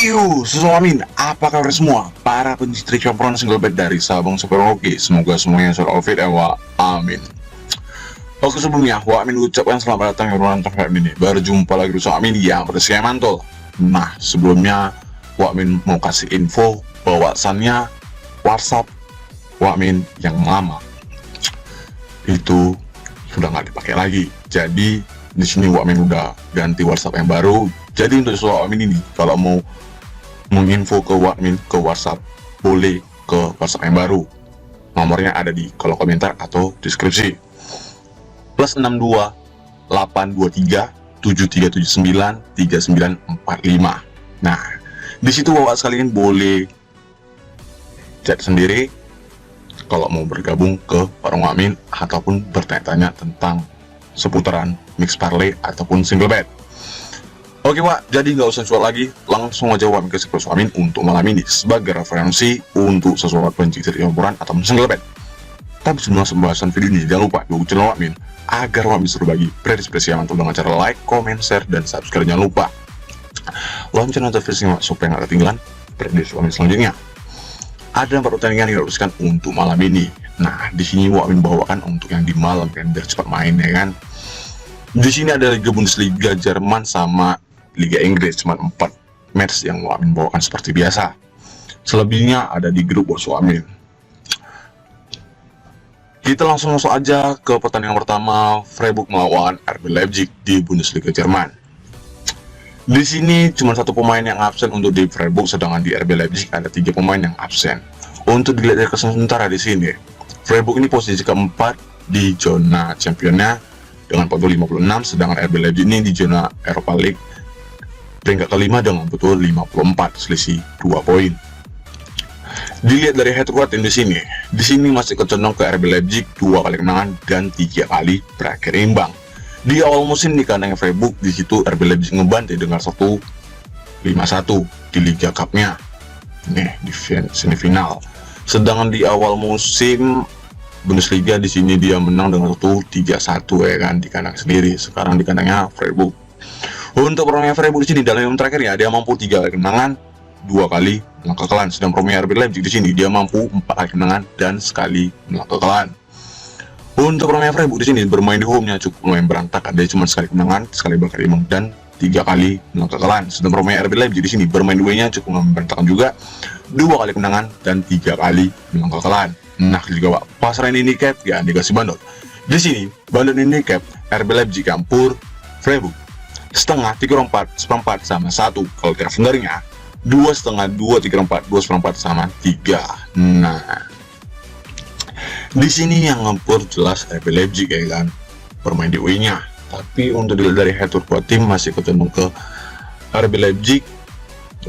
Amin, apa kabar semua? Para pencinta campuran single bed dari Sabang Super Hoki, semoga semuanya selalu fit ya, amin. Oke, sebelumnya, Amin ucapkan selamat datang di Ruang Tengah ini. Berjumpa lagi bersama Amin yang bersih mantul. Nah, sebelumnya, Amin mau kasih info bahwasannya WhatsApp Amin yang lama itu sudah nggak dipakai lagi. Jadi di sini Amin udah ganti WhatsApp yang baru. Jadi untuk Amin ini, kalau mau menginfo ke Amin ke WhatsApp, boleh ke WhatsApp yang baru. Nomornya ada di kolom komentar atau deskripsi. Plus 62 823 7379 3945. Nah, di situ Bapak sekalian boleh chat sendiri kalau mau bergabung ke warung Amin ataupun bertanya-tanya tentang seputaran mix parlay ataupun single bet. Oke Pak, jadi nggak usah suat lagi, langsung aja Amin ke siklus Amin untuk malam ini sebagai referensi untuk sesuatu pencinta campuran atau single bet. Tapi sebelum pembahasan video ini, jangan lupa dukung channel Amin agar Amin bisa berbagi prediksi yang mantap dengan cara like, comment, share, dan subscribe. Jangan lupa lonceng notifikasi supaya nggak ketinggalan prediksi Amin selanjutnya. Ada 4 pertandingan yang diharuskan untuk malam ini. Nah, di sini Amin bawakan untuk yang di malam kan biar cepat main ya kan. Di sini ada Liga Bundesliga Jerman sama Liga Inggris, cuma 4 match yang Amin bawakan seperti biasa. Selebihnya ada di grup bos Amin. Kita langsung masuk aja ke pertandingan pertama, Freiburg melawan RB Leipzig di Bundesliga Jerman. Di sini cuma 1 pemain yang absen untuk di Freiburg, sedangkan di RB Leipzig ada 3 pemain yang absen. Untuk dilihat dari kesan sementara di sini, Freiburg ini posisi keempat di zona championnya dengan poin 56, sedangkan RB Leipzig ini di zona Europa League peringkat kelima dengan betul 54, selisih 2 poin. Dilihat dari head to head di sini masih kecondong ke RB Leipzig 2 kali kemenangan dan 3 kali berakhir imbang. Di awal musim di kandang Freiburg, di situ RB Leipzig ngebantai dengan 1-5-1 di Liga Cup-nya. Nih di semifinal. Sedangkan di awal musim Bundesliga di sini dia menang dengan 1-3-1 ya kan di kandang sendiri. Sekarang di kandangnya Freiburg. Untuk permainan Freiburg di sini dalam yang terakhir ya dia mampu 3 kali kemenangan, 2 kali menang kekalahan. Sedang permainan RB Leipzig di sini dia mampu 4 kali kemenangan dan sekali menang kekalahan. Untuk permainan Freiburg di sini bermain di home-nya cukup lumayan berantakan. Dia cuma sekali kemenangan, sekali berakhir imbang dan 3 kali menang kekalahan. Sedang permainan RB Leipzig di sini bermain di away-nya cukup lumayan berantakan juga, 2 kali kemenangan dan 3 kali menang kekalahan. Nah, juga Pak, pasaran handicap ya dikasih bandot. Di sini bandot handicap RB Leipzig campur Freiburg setengah 3/4 seperempat sama 1. Kalau tidak sebenarnya 2,5 2,3/4 2,4 sama 3. Nah, di sini yang ngempur jelas RB Leipzig ya kan, bermain di away-nya. Tapi untuk dilihat dari head to head tim masih ketemu ke RB Leipzig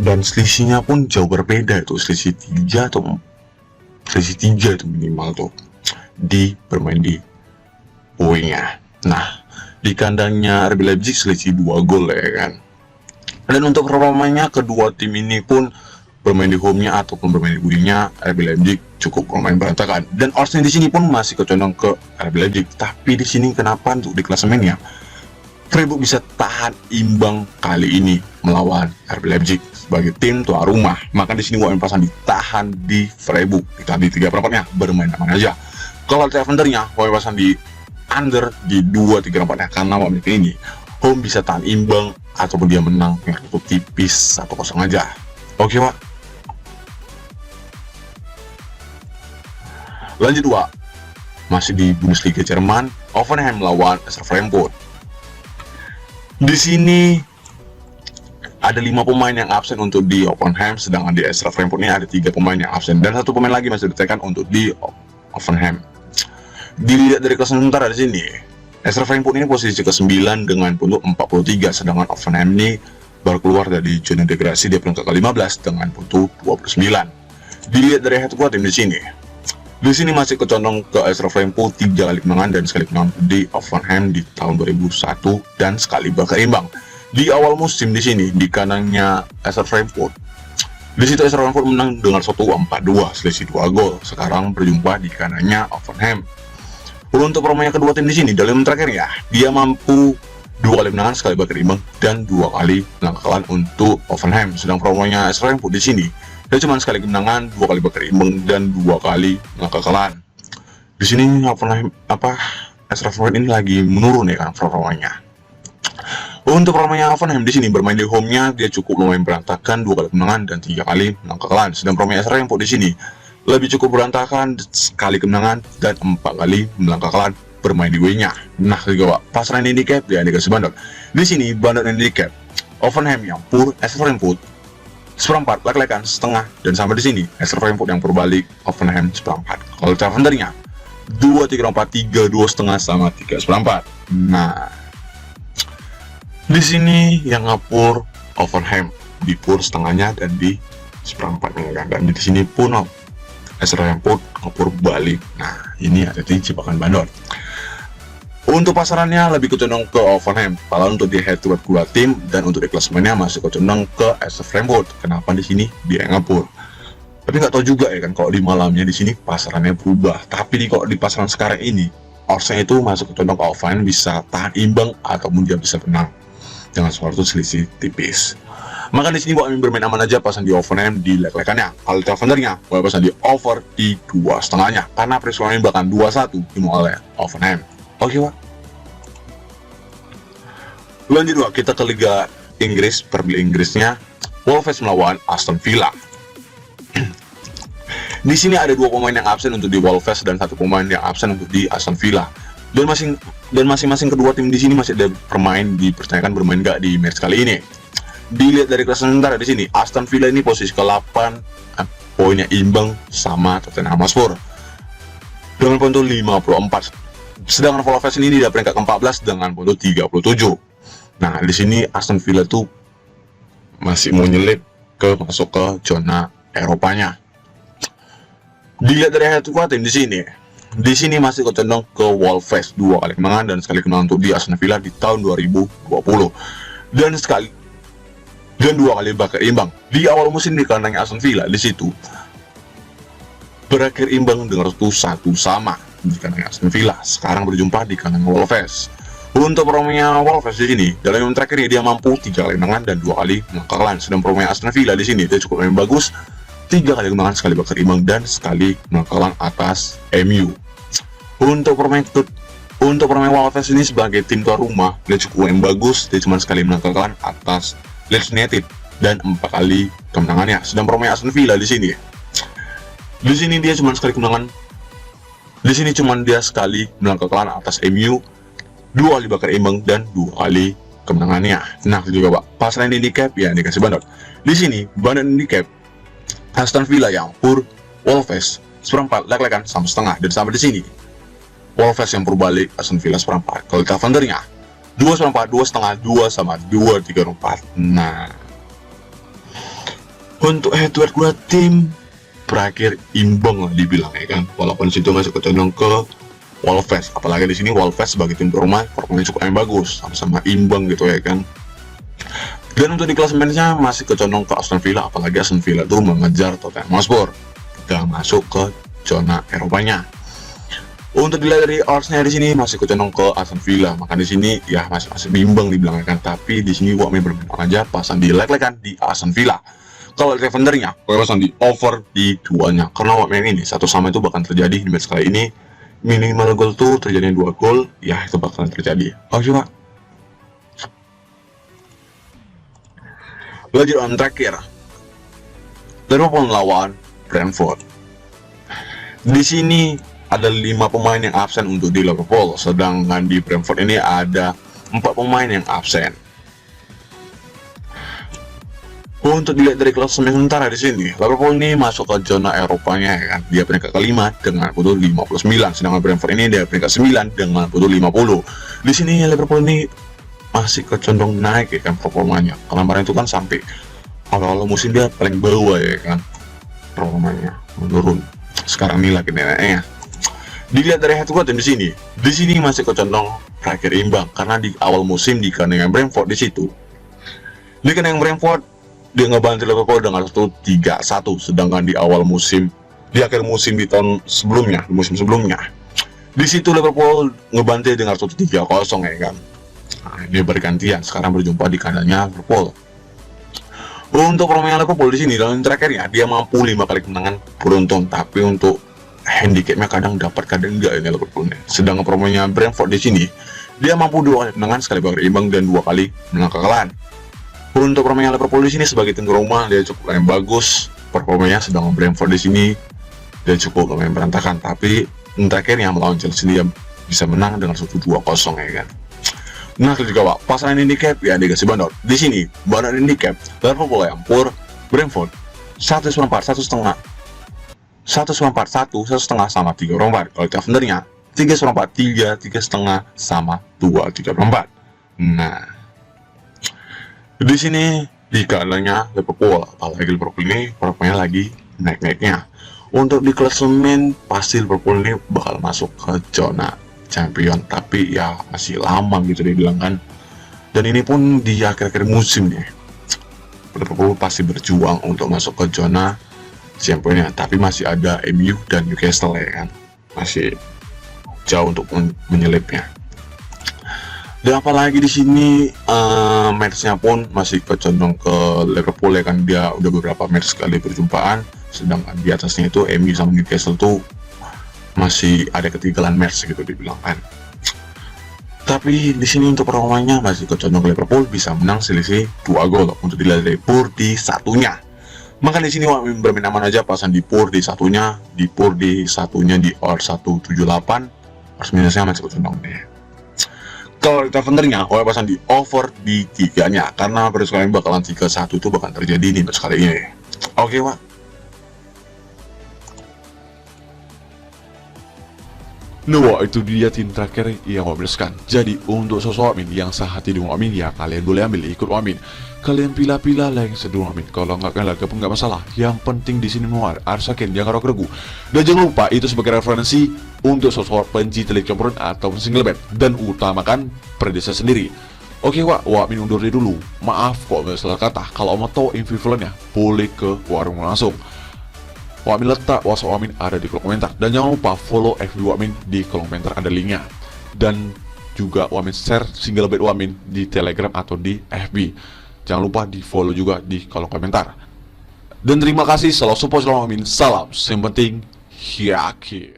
dan selisihnya pun jauh berbeda, itu selisih 3 itu minimal tuh di bermain di away-nya. Nah, di kandangnya RB Leipzig selisih 2 gol ya kan. Dan untuk performanya kedua tim ini pun bermain di home-nya ataupun bermain di away-nya RB Leipzig cukup bermain berantakan. Dan odds di sini pun masih kecondong ke RB Leipzig. Tapi di sini kenapa untuk di klasemennya Freiburg bisa tahan imbang kali ini melawan RB Leipzig sebagai tim tuan rumah. Maka di sini Amin pasang ditahan di Freiburg. Ditahan di 3/4-nya bermain aman aja. Kalau defendernya Amin pasang di under di 2/3/4-nya karena Amin ini home bisa tahan imbang ataupun dia menang yang cukup tipis 1-0 aja. Oke Pak. Lanjut Pak, masih di Bundesliga Jerman, Hoffenheim melawan SR Frankfurt. Di sini ada 5 pemain yang absen untuk di Hoffenheim, sedangkan di SR Frankfurt ini ada 3 pemain yang absen dan 1 pemain lagi masih ditekan untuk di Hoffenheim. Dilihat dari kelas sementara di sini, SR Frankfurt ini posisi ke-9 dengan puntuk 43, sedangkan Hoffenheim ini baru keluar dari zona degradasi dia peringkat ke-15 dengan puntuk 29. Dilihat dari head to head tim di sini. Di sini masih kecondong ke SR Frankfurt 3 kali kemenangan dan sekali kemenangan di Hoffenheim di tahun 2001 dan sekali berimbang. Di awal musim di sini di kandangnya SR Frankfurt. Di situ SR Frankfurt menang dengan 1-4-2 selisih 2 gol. Sekarang berjumpa di kandangnya Hoffenheim. Untuk permainan kedua tim di sini dalam terakhir ya, dia mampu 2 kali menangan, sekali bakal imbang, dan 2 kali menang kekalahan untuk Hoffenheim. Sedang promonya AS Frankfurt di sini dia cuma sekali kemenangan, 2 kali bakal imbang, dan 2 kali menang kekalahan. Di sini AS Frankfurt ini lagi menurun ya kan performanya. Untuk performanya Hoffenheim di sini bermain di home-nya dia cukup lumayan berantakan, 2 kali kemenangan dan 3 kali menang kekalahan. Sedang performanya AS Frankfurt di sini lebih cukup berantakan, sekali kemenangan dan 4 kali menang kekalahan bermain di W-nya. Nah, juga Pak, pasaran handicap ya dikasih bandot. Di sini bandot handicap Hoffenheim yang pur, AS Frankfurt seperempat, lek-lekan setengah, dan sampai di sini AS Frankfurt yang berbalik, Hoffenheim seperempat. Kalau Tavendernya 2, 3, 4, 3, 2 setengah sama 3 seperempat. Nah, di sini yang ngapur Hoffenheim di pur setengahnya dan di seperempatnya kan. Dan di sini pun AS Frankfurt ngapur balik. Nah, ini ada di jebakan bandot. Untuk pasarannya lebih condong ke Hoffenheim, kalau untuk di head to head kedua tim, dan untuk di klasemennya masih condong ke AS Frankfurt. Kenapa di sini dia ngapur? Tapi nggak tahu juga ya kan, kalau di malamnya di sini pasarannya berubah. Tapi kalau di pasaran sekarang ini, oddsnya itu masuk condong ke Hoffenheim bisa tahan imbang ataupun dia bisa menang dengan suatu selisih tipis. Maka di sini gua bermain aman aja, pasang di Hoffenheim di leg-legannya. Kalau Tavendernya gua pasang di over di 2 setengahnya karena peristiwanya bahkan 2-1 dimulai oleh Hoffenheim. Oke Pak. Lanjut Pak, kita ke Liga Inggris. Perbelia Inggrisnya Wolves melawan Aston Villa. Di sini ada 2 pemain yang absen untuk di Wolves dan 1 pemain yang absen untuk di Aston Villa. Dan masing-masing kedua tim di sini masih ada dipertanyakan bermain nggak di match kali ini. Dilihat dari kelas sementara di sini, Aston Villa ini posisi ke-8, poinnya imbang sama Tottenham Hotspur dengan poin 54. Sedangkan Wolves ini di peringkat ke-14 dengan poin 37. Nah, di sini Aston Villa tuh masih mau nyelip masuk ke zona Eropanya. Dilihat dari head to head tim di sini masih condong ke Wolves, 2 kali kemenangan dan sekali kemenangan untuk di Aston Villa di tahun 2020 dan 2 kali bakal imbang di awal musim di kandangnya Aston Villa. Di situ berakhir imbang dengan 1-1 sama di kandang Aston Villa. Sekarang berjumpa di kandang Wolves. Untuk performanya Wolves di sini dalam yang terakhir dia mampu 3 kali menang dan 2 kali menang kekalahan. Sedang performanya Aston Villa di sini dia cukup bagus, 3 kali kemenangan, sekali bakal imbang dan sekali menang kekalahan atas MU. Untuk permain Wolves ini sebagai tim tuan rumah dia cukup bagus, dia cuma sekali menang kekalahan atas Leeds United dan 4 kali kemenangannya. Sedang permain Aston Villa di sini dia cuma sekali kemenangan. Di sini cuma dia sekali menang kekalahan atas MU, 2 kali bakal imbang dan 2 kali kemenangannya. Nah, juga Pak, pasaran handicap ya dikasih bandot. Di sini bandot handicap Aston Villa yang pur, Wolves seperempat, leg-legan sama setengah, dan sampai di sini Wolves yang berbalik, Aston Villa seperempat. Kalau Tavendernya 2 seperempat, 2 setengah, 2 sama 2, 3, 4. Nah, untuk head to head kedua tim berakhir imbang lah dibilang ya kan, walaupun situ masih condong ke Wolves. Apalagi di sini Wolves sebagai tim rumah performanya cukup bagus, sama-sama imbang gitu ya kan. Dan untuk di klasemennya masih kecondong ke Aston Villa, apalagi Aston Villa itu mengejar Tottenham Hotspur dan masuk ke zona Eropanya. Untuk dilihat dari oddsnya di sini masih kecondong ke Aston Villa, maka di sini ya masih bimbang dibilang kan. Tapi di sini gua bermain aja pasang di leg-legan di Aston Villa. Kalau Tavendernya gua pasang di over di 2-nya, karena waktu ini 1 sama itu bakal terjadi di match kali ini. Minimal gol tuh terjadi 2 gol, ya itu bakalan terjadi. Oke Pak. Lanjut terakhir, Liverpool melawan Brentford. Di sini ada 5 pemain yang absen untuk di Liverpool, sedangkan di Brentford ini ada 4 pemain yang absen. Untuk dilihat dari klasemen sementara di sini, Liverpool ini masuk ke zona Eropanya ya kan. Dia peringkat ke-5 dengan poin 59, sedangkan Brentford ini dia peringkat 9 dengan poin 50. Di sini Liverpool ini masih kecondong naik ya kan performanya. Kemarin itu kan sampai awal-awal musim dia paling bawah ya kan performanya, menurun. Sekarang ini lagi naiknya. Dilihat dari head to head di sini masih kecondong berakhir imbang karena di awal musim di kandang Brentford di situ. Di kandang Brentford dia ngebantu Liverpool dengan 1-3-1, sedangkan di awal musim, di akhir musim di tahun sebelumnya, di musim sebelumnya, di situ Liverpool ngebantu dengan 1-3-0 ya kan. Nah, ini bergantian sekarang berjumpa di kandangnya Liverpool. Untuk pemain Liverpool di sini dalam terakhirnya dia mampu 5 kali kemenangan beruntun, tapi untuk handicapnya kadang dapat kadang enggak ini Liverpool nih. Sedangkan pemainnya Brentford di sini dia mampu 2 kali kemenangan, sekali berimbang dan 2 kali menang kekalahan. Untuk pemain Liverpool di sini sebagai tuan rumah dia cukup lumayan bagus performanya, sedangkan Brentford di sini dia cukup lumayan berantakan. Tapi terakhirnya melawan Chelsea dia bisa menang dengan 1-2-0 ya kan. Nah juga Pak, pasangan handicap ya dikasih bandot. Di sini bandot handicap Liverpool yang pur Brentford 1/4, 1/2, 1/4, 1/1 sama 3/4. Kalau Tavernernya 3/4, 3, 3/2 sama 2, 3/4. Nah, di sini di kandangnya Liverpool, apalagi Liverpool ini performanya lagi naik-naiknya. Untuk di klasemen pasti Liverpool ini bakal masuk ke zona champion, tapi ya masih lama gitu dibilang kan. Dan ini pun di akhir-akhir musim nih, Liverpool pasti berjuang untuk masuk ke zona championnya, tapi masih ada MU dan Newcastle ya kan, masih jauh untuk menyelipnya. Dan apalagi di sini matchnya pun masih kecondong ke Liverpool ya kan, dia udah beberapa match sekali perjumpaan, sedangkan di atasnya itu MU sama Newcastle tuh masih ada ketinggalan match gitu dibilang kan. Tapi di sini untuk performanya masih kecondong ke Liverpool, bisa menang selisih 2 gol untuk dilihat dari pur di satunya. Maka di sini bermain aman aja pasang di pur di satunya, di OR 178, harus minusnya masih kecondong deh. Kalau di Tavernernya, gue pasang di over di 3-nya, karena pada sekali bakalan 3-1 itu bakal terjadi nih sekali ini. Oke Pak. Nah, itu dia tim terakhir yang wabreskan. Jadi untuk sosok Amin yang sehati dengan Amin, ya kalian boleh ambil ikut Amin. Kalian pilih-pilih lah yang seduh Amin. Kalau nggak kalian lagi pun nggak masalah. Yang penting di sini muar arsakin jangan ragu. Dan jangan lupa itu sebagai referensi untuk sosok penci telik campuran atau single bed, dan utamakan predesa sendiri. Oke Wak, Amin undur diri dulu. Maaf kok salah kata. Kalau mau tahu info-infonya boleh ke warung langsung. Amin letak WhatsApp Amin ada di kolom komentar. Dan jangan lupa follow FB Amin di kolom komentar, ada linknya. Dan juga Amin share single bed Amin di Telegram atau di FB. Jangan lupa di follow juga di kolom komentar. Dan terima kasih selalu support, selalu Amin. Salam, yang penting yakin.